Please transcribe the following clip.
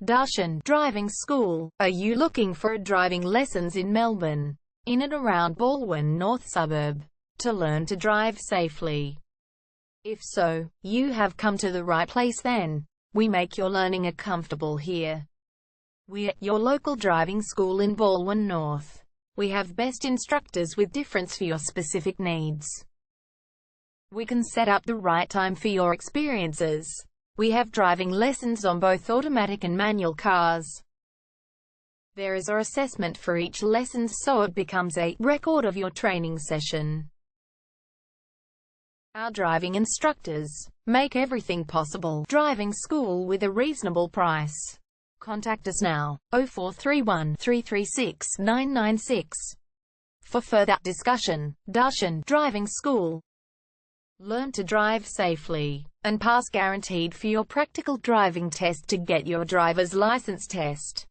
Darshan Driving School. Are you looking for driving lessons in Melbourne, in and around Balwyn North suburb, to learn to drive safely? If so, you have come to the right place then. We make your learning comfortable here. We're your local driving school in Balwyn North. We have best instructors with difference for your specific needs. We can set up the right time for your experiences. We have driving lessons on both automatic and manual cars. There is an assessment for each lesson, so it becomes a record of your training session. Our driving instructors make everything possible. Driving school with a reasonable price. Contact us now, 0431 336 996. For further discussion. Darshan Driving School. Learn to drive safely and pass guaranteed for your practical driving test to get your driver's license test.